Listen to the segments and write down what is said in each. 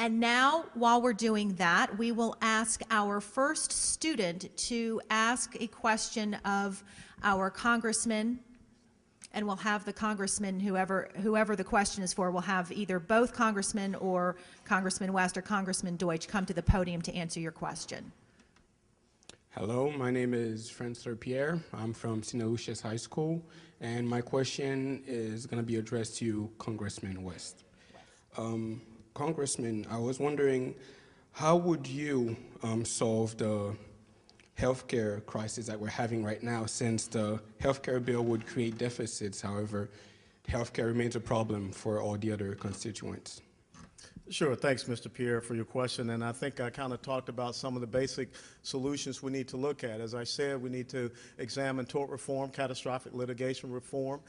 And now, while we're doing that, we will ask our first student to ask a question of our congressman, and we'll have the congressman, whoever the question is for, will have either both congressmen or Congressman West or Congressman Deutch come to the podium to answer your question. Hello, my name is Francois Pierre. I'm from St. Lucia's High School, and my question is going to be addressed to you, Congressman West. Congressman, I was wondering, how would you solve the healthcare crisis that we're having right now, since the healthcare bill would create deficits? However, healthcare remains a problem for all the other constituents. Sure. Thanks, Mr. Pierre, for your question. And I think I kind of talked about some of the basic solutions we need to look at. As I said, we need to examine tort reform, catastrophic litigation reform.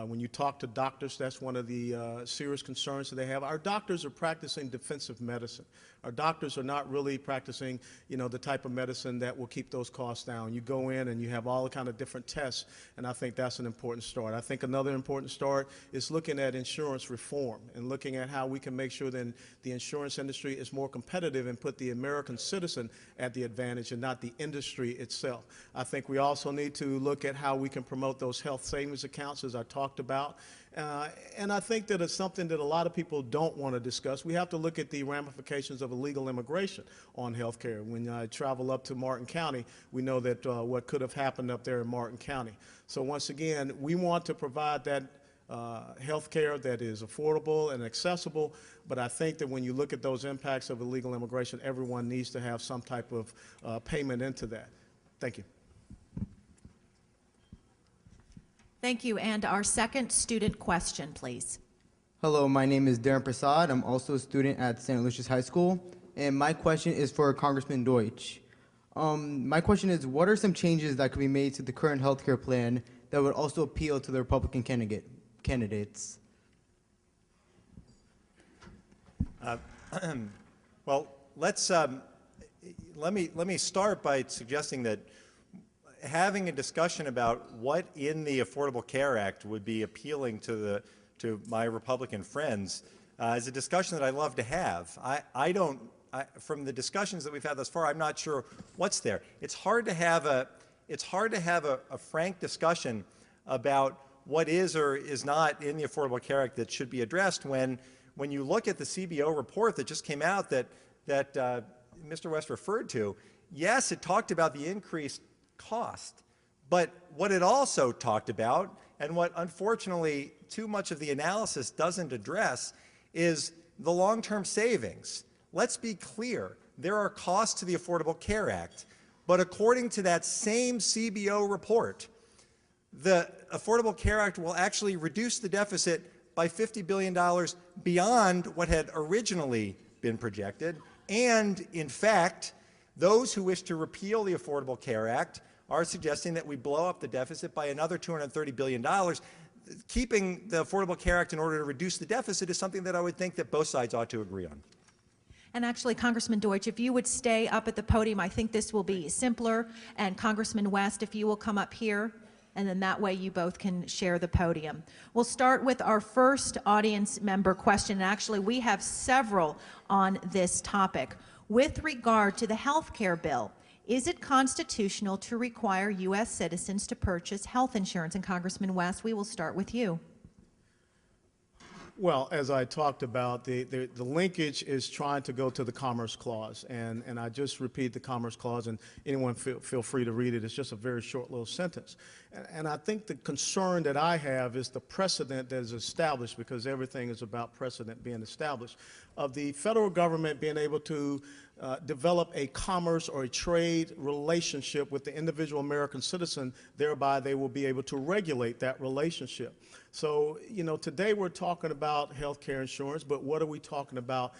When you talk to doctors, that's one of the serious concerns that they have. Our doctors are practicing defensive medicine. Our doctors are not really practicing, the type of medicine that will keep those costs down. You go in and you have all the kind of different tests, and I think that's an important start. I think another important start is looking at insurance reform and looking at how we can make sure that the insurance industry is more competitive and put the American citizen at the advantage and not the industry itself. I think we also need to look at how we can promote those health savings accounts, as I talked about. And I think that it's something that a lot of people don't want to discuss. We have to look at the ramifications of illegal immigration on health care. When I travel up to Martin County, we know that what could have happened up there in Martin County. So once again, we want to provide that health care that is affordable and accessible, but I think that when you look at those impacts of illegal immigration, everyone needs to have some type of payment into that. Thank you. Thank you. And our second student question, please. Hello, my name is Darren Prasad. I'm also a student at St. Lucia's High School, and my question is for Congressman Deutch. My question is, what are some changes that could be made to the current healthcare plan that would also appeal to the Republican candidates? Well, let me start by suggesting that having a discussion about what in the Affordable Care Act would be appealing to my Republican friends is a discussion that I love to have. From the discussions that we've had thus far, I'm not sure what's there. It's hard to have a frank discussion about what is or is not in the Affordable Care Act that should be addressed when you look at the CBO report that just came out that Mr. West referred to. Yes, it talked about the increased cost, but what it also talked about, and what unfortunately too much of the analysis doesn't address, is the long-term savings. Let's be clear, there are costs to the Affordable Care Act, but according to that same CBO report, the Affordable Care Act will actually reduce the deficit by $50 billion beyond what had originally been projected. And in fact, those who wish to repeal the Affordable Care Act are suggesting that we blow up the deficit by another $230 billion. Keeping the Affordable Care Act in order to reduce the deficit is something that I would think that both sides ought to agree on. And actually, Congressman Deutch, if you would stay up at the podium, I think this will be simpler. And Congressman West, if you will come up here, and then that way you both can share the podium. We'll start with our first audience member question. And actually, we have several on this topic. With regard to the health care bill, is it constitutional to require U.S. citizens to purchase health insurance? And Congressman West, we will start with you. Well, as I talked about, the linkage is trying to go to the Commerce Clause, and I just repeat the Commerce Clause, and anyone feel free to read it. It's just a very short little sentence. And I think the concern that I have is the precedent that is established, because everything is about precedent being established, of the federal government being able to develop a commerce or a trade relationship with the individual American citizen. Thereby, they will be able to regulate that relationship. So, today we're talking about health care insurance, but what are we talking about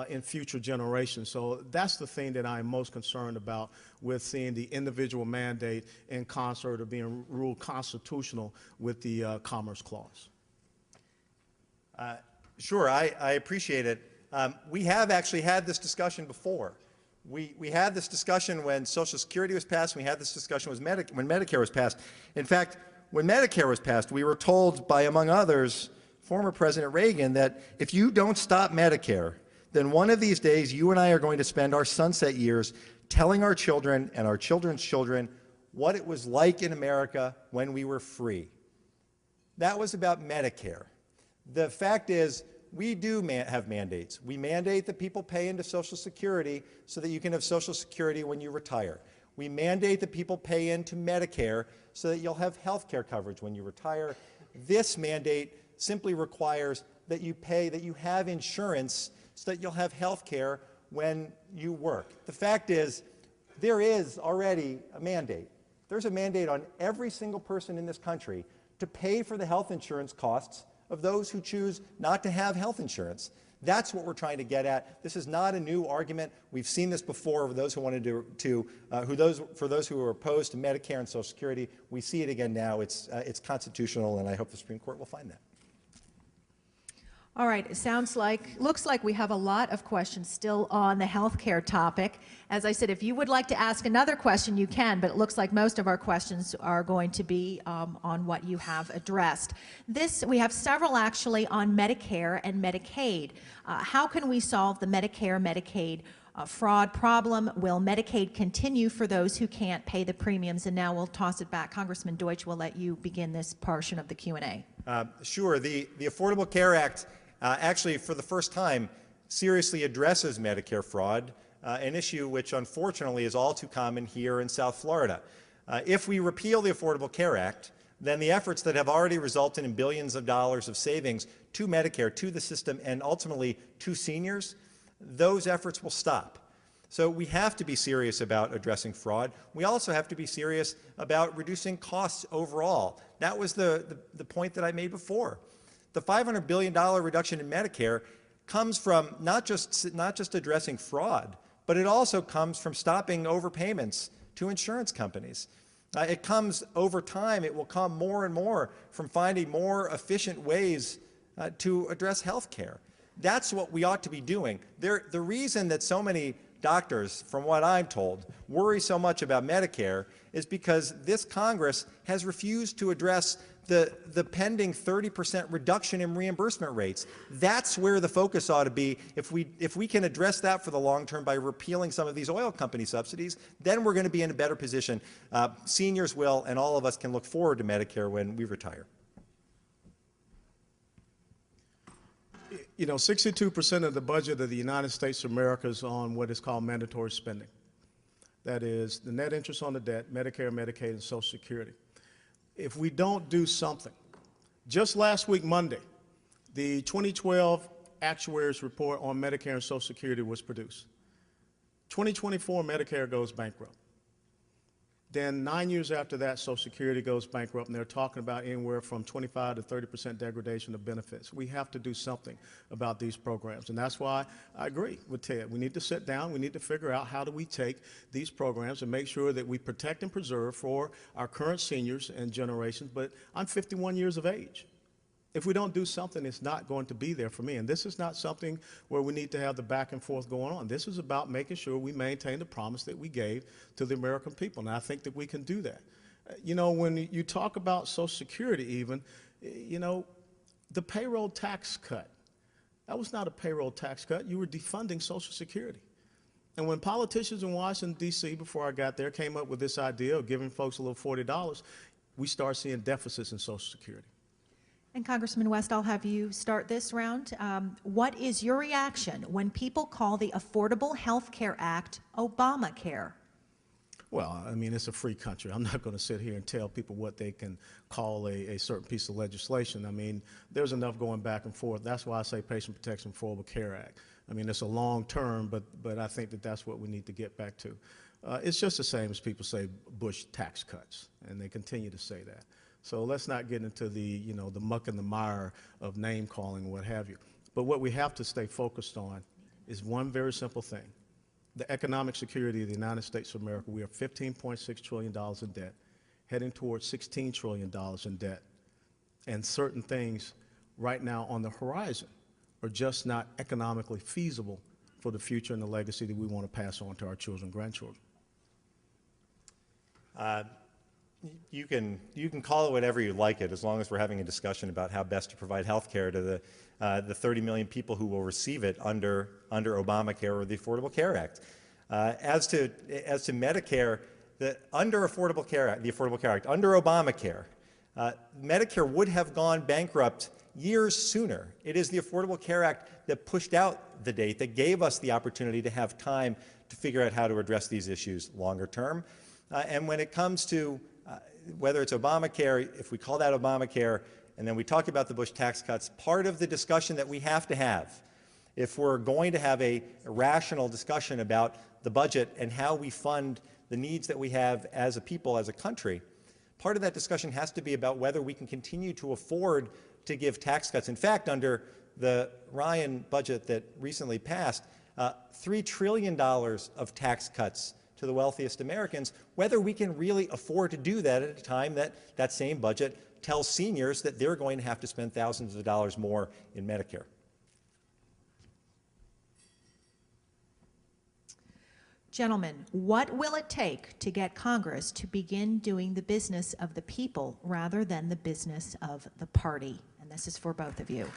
in future generations? So that's the thing that I'm most concerned about with seeing the individual mandate in concert or being ruled constitutional with the Commerce Clause. Sure, I appreciate it. We have actually had this discussion before. We had this discussion when Social Security was passed. We had this discussion when Medicare was passed. In fact, when Medicare was passed, we were told by, among others, former President Reagan, that if you don't stop Medicare, then one of these days you and I are going to spend our sunset years telling our children and our children's children what it was like in America when we were free. That was about Medicare. The fact is, we do have mandates. We mandate that people pay into Social Security so that you can have Social Security when you retire. We mandate that people pay into Medicare so that you'll have health care coverage when you retire. This mandate simply requires that you pay, that you have insurance so that you'll have health care when you work. The fact is, there is already a mandate. There's a mandate on every single person in this country to pay for the health insurance costs of those who choose not to have health insurance. That's what we're trying to get at. This is not a new argument. We've seen this before for those who wanted for those who are opposed to Medicare and Social Security. We see it again now. It's constitutional, and I hope the Supreme Court will find that. All right, it looks like we have a lot of questions still on the healthcare topic. As I said, if you would like to ask another question, you can, but it looks like most of our questions are going to be on what you have addressed. We have several actually on Medicare and Medicaid. How can we solve the Medicare-Medicaid fraud problem? Will Medicaid continue for those who can't pay the premiums? And now we'll toss it back. Congressman Deutch will let you begin this portion of the Q&A. Sure. The Affordable Care Act actually, for the first time, seriously addresses Medicare fraud, an issue which unfortunately is all too common here in South Florida. If we repeal the Affordable Care Act, then the efforts that have already resulted in billions of dollars of savings to Medicare, to the system, and ultimately to seniors, those efforts will stop. So we have to be serious about addressing fraud. We also have to be serious about reducing costs overall. That was the point that I made before. The $500 billion reduction in Medicare comes from not just addressing fraud, but it also comes from stopping overpayments to insurance companies. It comes over time. It will come more and more from finding more efficient ways to address health care. That's what we ought to be doing. The reason that so many doctors, from what I'm told, worry so much about Medicare is because this Congress has refused to address the pending 30% reduction in reimbursement rates. That's where the focus ought to be. If we can address that for the long term by repealing some of these oil company subsidies, then we're going to be in a better position. Seniors will, and all of us can look forward to Medicare when we retire. You know, 62% of the budget of the United States of America is on what is called mandatory spending. That is the net interest on the debt, Medicare, Medicaid, and Social Security. If we don't do something, just last week, Monday, the 2012 actuaries report on Medicare and Social Security was produced. 2024, Medicare goes bankrupt. Then 9 years after that, Social Security goes bankrupt, and they're talking about anywhere from 25 to 30% degradation of benefits. We have to do something about these programs, and that's why I agree with Ted. We need to sit down. We need to figure out how do we take these programs and make sure that we protect and preserve for our current seniors and generations. But I'm 51 years of age. If we don't do something, it's not going to be there for me. And this is not something where we need to have the back and forth going on. This is about making sure we maintain the promise that we gave to the American people. And I think that we can do that. You know, when you talk about Social Security even, you know, the payroll tax cut, that was not a payroll tax cut. You were defunding Social Security. And when politicians in Washington, D.C., before I got there, came up with this idea of giving folks a little $40, we started seeing deficits in Social Security. And Congressman West, I'll have you start this round. What is your reaction when people call the Affordable Health Care Act Obamacare? Well, I mean, it's a free country. I'm not going to sit here and tell people what they can call a certain piece of legislation. I mean, there's enough going back and forth. That's why I say Patient Protection Affordable Care Act. I mean, it's a long term, but I think that that's what we need to get back to. It's just the same as people say Bush tax cuts, and they continue to say that. So let's not get into the, you know, the muck and the mire of name calling and what have you. But what we have to stay focused on is one very simple thing. The economic security of the United States of America. We are $15.6 trillion in debt, heading towards $16 trillion in debt. And certain things right now on the horizon are just not economically feasible for the future and the legacy that we want to pass on to our children and grandchildren. you can call it whatever you like it, as long as we're having a discussion about how best to provide health care to the 30 million people who will receive it under Obamacare or the Affordable Care Act. As to Medicare, under the Affordable Care Act, under Obamacare, Medicare would have gone bankrupt years sooner. It is the Affordable Care Act that pushed out the date, that gave us the opportunity to have time to figure out how to address these issues longer term. And when it comes to whether it's Obamacare, if we call that Obamacare, and then we talk about the Bush tax cuts, part of the discussion that we have to have, if we're going to have a rational discussion about the budget and how we fund the needs that we have as a people, as a country, part of that discussion has to be about whether we can continue to afford to give tax cuts. In fact, under the Ryan budget that recently passed, $3 trillion of tax cuts to the wealthiest Americans, whether we can really afford to do that at a time that that same budget tells seniors that they're going to have to spend thousands of dollars more in Medicare. Gentlemen, what will it take to get Congress to begin doing the business of the people rather than the business of the party? And this is for both of you.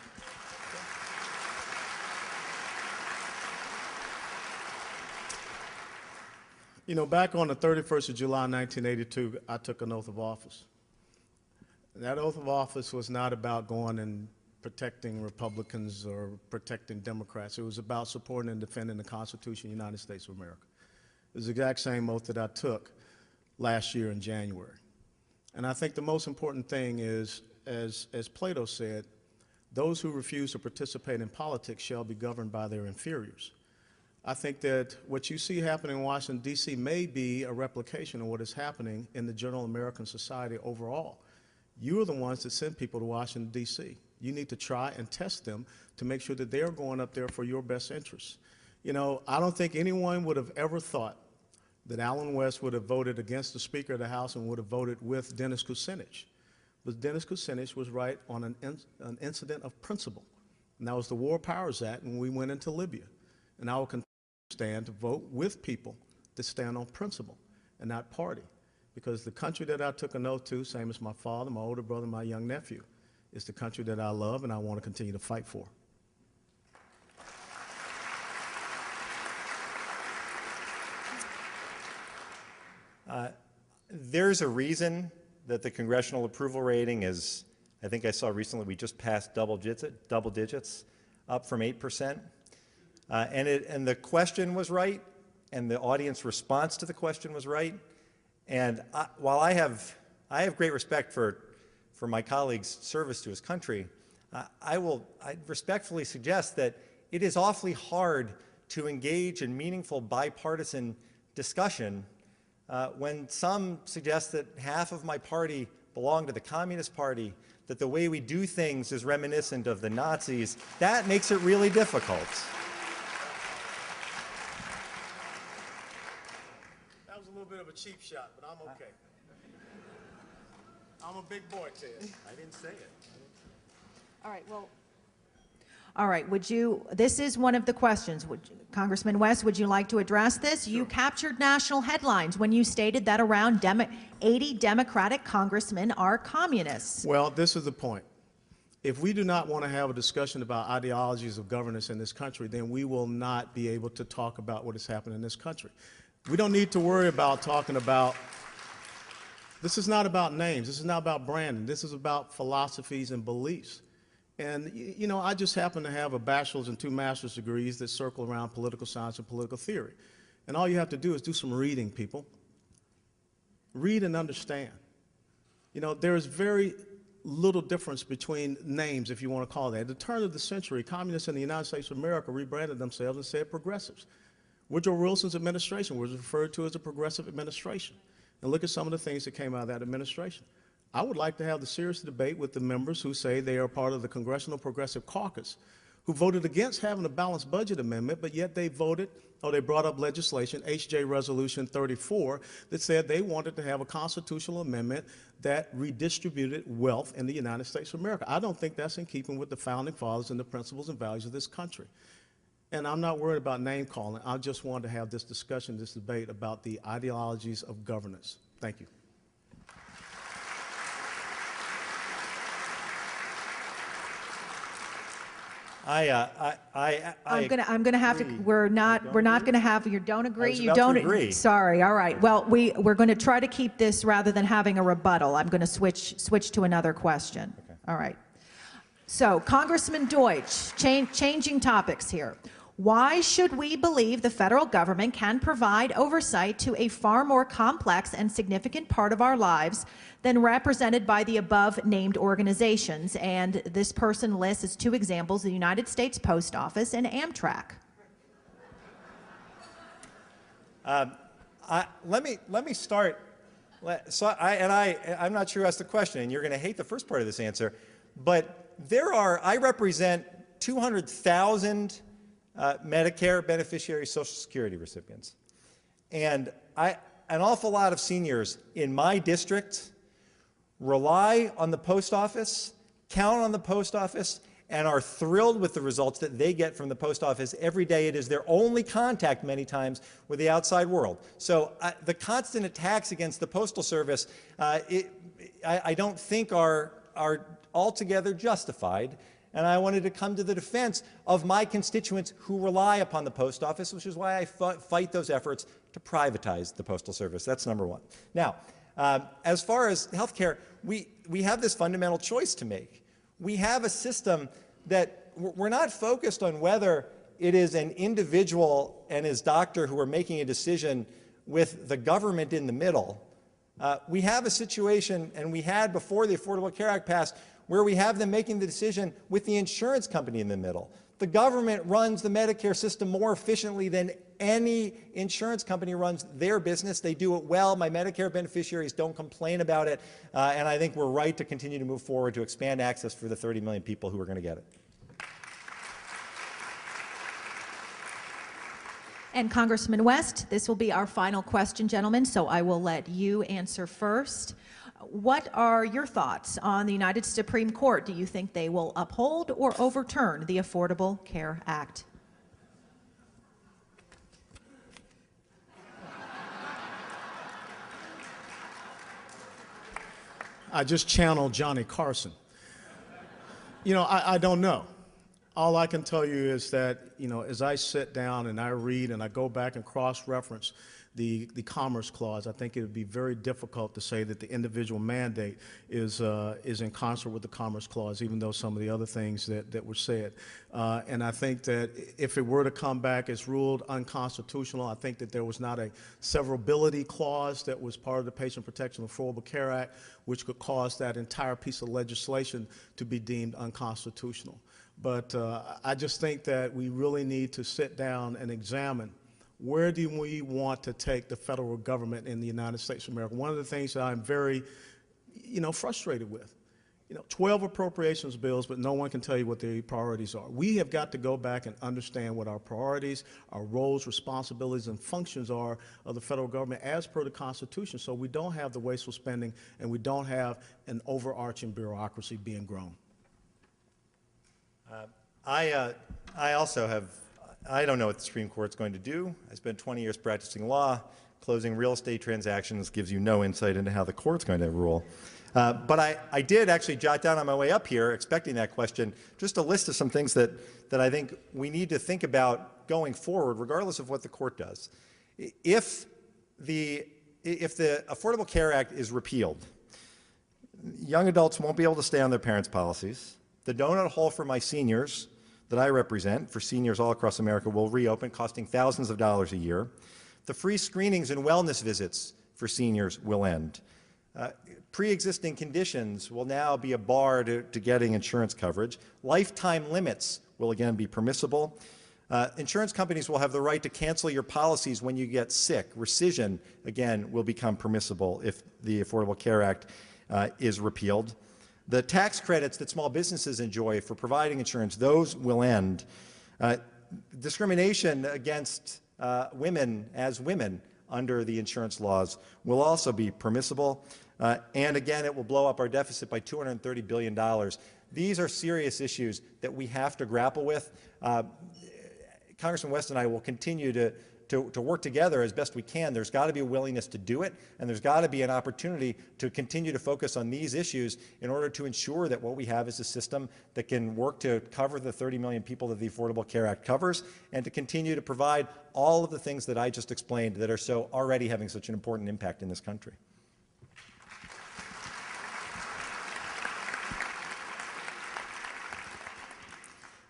You know, back on the 31st of July, 1982, I took an oath of office. That oath of office was not about going and protecting Republicans or protecting Democrats. It was about supporting and defending the Constitution of the United States of America. It was the exact same oath that I took last year in January. And I think the most important thing is, as Plato said, those who refuse to participate in politics shall be governed by their inferiors. I think that what you see happening in Washington, D.C. may be a replication of what is happening in the general American society overall. You are the ones that send people to Washington, D.C. You need to try and test them to make sure that they're going up there for your best interests. You know, I don't think anyone would have ever thought that Allen West would have voted against the Speaker of the House and would have voted with Dennis Kucinich. But Dennis Kucinich was right on an incident of principle. And that was the War Powers Act when we went into Libya. And I will continue to stand to vote with people that stand on principle and not party. Because the country that I took an oath to, same as my father, my older brother, my young nephew, is the country that I love and I want to continue to fight for. There's a reason that the congressional approval rating is, I think I saw recently we just passed double digits, up from 8%. And the question was right, and the audience response to the question was right. And while I have great respect for my colleague's service to his country, I respectfully suggest that it is awfully hard to engage in meaningful bipartisan discussion when some suggest that half of my party belong to the Communist Party, that the way we do things is reminiscent of the Nazis. That makes it really difficult. That was a little bit of a cheap shot, but I'm okay. I'm a big boy, Ted. I didn't say it. All right, well. All right, this is one of the questions. Congressman West, would you like to address this? Sure. You captured national headlines when you stated that around 80 Democratic congressmen are communists. Well, this is the point. If we do not want to have a discussion about ideologies of governance in this country, then we will not be able to talk about what is happening in this country. We don't need to worry about talking about, this is not about names, this is not about branding, this is about philosophies and beliefs. And, you know, I just happen to have a bachelor's and 2 master's degrees that circle around political science and political theory. And all you have to do is do some reading, people. Read and understand. You know, there is very little difference between names, if you want to call it that. At the turn of the century, communists in the United States of America rebranded themselves and said progressives. Woodrow Wilson's administration was referred to as a progressive administration. And look at some of the things that came out of that administration. I would like to have the serious debate with the members who say they are part of the Congressional Progressive Caucus, who voted against having a balanced budget amendment, but yet they voted, or they brought up legislation, HJ Resolution 34, that said they wanted to have a constitutional amendment that redistributed wealth in the United States of America. I don't think that's in keeping with the founding fathers and the principles and values of this country. And I'm not worried about name calling. I just want to have this discussion, this debate about the ideologies of governance. Thank you. I'm gonna have to, agree. we're not gonna have, you don't agree, was you about to don't. agree. Sorry, all right. Well, we're gonna try to keep this rather than having a rebuttal. I'm gonna switch to another question. Okay. All right. So Congressman Deutch, changing topics here. Why should we believe the federal government can provide oversight to a far more complex and significant part of our lives than represented by the above named organizations? And this person lists as two examples the United States Post Office and Amtrak. Let me start. I'm not sure who asked the question, and you're going to hate the first part of this answer, but I represent 200,000 Medicare beneficiary Social Security recipients. And an awful lot of seniors in my district rely on the post office, count on the post office, and are thrilled with the results that they get from the post office every day. It is their only contact many times with the outside world. So the constant attacks against the Postal Service, I don't think are altogether justified. And I wanted to come to the defense of my constituents who rely upon the post office, which is why I fight those efforts to privatize the Postal Service. That's number one. Now, as far as health care, we have this fundamental choice to make. We have a system that we're not focused on whether it is an individual and his doctor who are making a decision with the government in the middle. We have a situation, and we had before the Affordable Care Act passed, where we have them making the decision with the insurance company in the middle. The government runs the Medicare system more efficiently than any insurance company runs their business. They do it well. My Medicare beneficiaries don't complain about it. And I think we're right to continue to move forward to expand access for the 30 million people who are going to get it. And Congressman West, this will be our final question, gentlemen, so I will let you answer first. What are your thoughts on the United Supreme Court? Do you think they will uphold or overturn the Affordable Care Act? I just channeled Johnny Carson. You know, I don't know. All I can tell you is that, you know, as I sit down and I read and I go back and cross-reference the Commerce Clause, I think it would be very difficult to say that the individual mandate is in concert with the Commerce Clause, even though some of the other things that were said. And I think that if it were to come back as ruled unconstitutional, I think that there was not a severability clause that was part of the Patient Protection and Affordable Care Act, which could cause that entire piece of legislation to be deemed unconstitutional. But I just think that we really need to sit down and examine where do we want to take the federal government in the United States of America. One of the things that I'm very, frustrated with, 12 appropriations bills, but no one can tell you what the priorities are. We have got to go back and understand what our priorities, our roles, responsibilities, and functions are of the federal government as per the Constitution, so we don't have the wasteful spending and we don't have an overarching bureaucracy being grown. I also have, I don't know what the Supreme Court's going to do. I spent 20 years practicing law. Closing real estate transactions gives you no insight into how the court's going to rule. But I did actually jot down on my way up here, expecting that question, just a list of some things that I think we need to think about going forward, regardless of what the court does. If the Affordable Care Act is repealed, young adults won't be able to stay on their parents' policies. The donut hole for my seniors that I represent, for seniors all across America, will reopen, costing thousands of dollars a year. The free screenings and wellness visits for seniors will end. Pre-existing conditions will now be a bar to getting insurance coverage. Lifetime limits will again be permissible. Insurance companies will have the right to cancel your policies when you get sick. Rescission, again, will become permissible if the Affordable Care Act is repealed. The tax credits that small businesses enjoy for providing insurance, those will end. Discrimination against women as women under the insurance laws will also be permissible. And again, it will blow up our deficit by $230 billion. These are serious issues that we have to grapple with. Congressman West and I will continue to work together as best we can. There's got to be a willingness to do it, and there's got to be an opportunity to continue to focus on these issues in order to ensure that what we have is a system that can work to cover the 30 million people that the Affordable Care Act covers, and to continue to provide all of the things that I just explained that are so already having such an important impact in this country.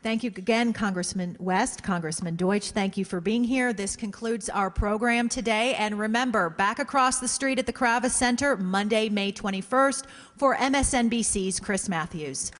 Thank you again, Congressman West, Congressman Deutch. Thank you for being here. This concludes our program today. And remember, back across the street at the Kravis Center, Monday, May 21st, for MSNBC's Chris Matthews.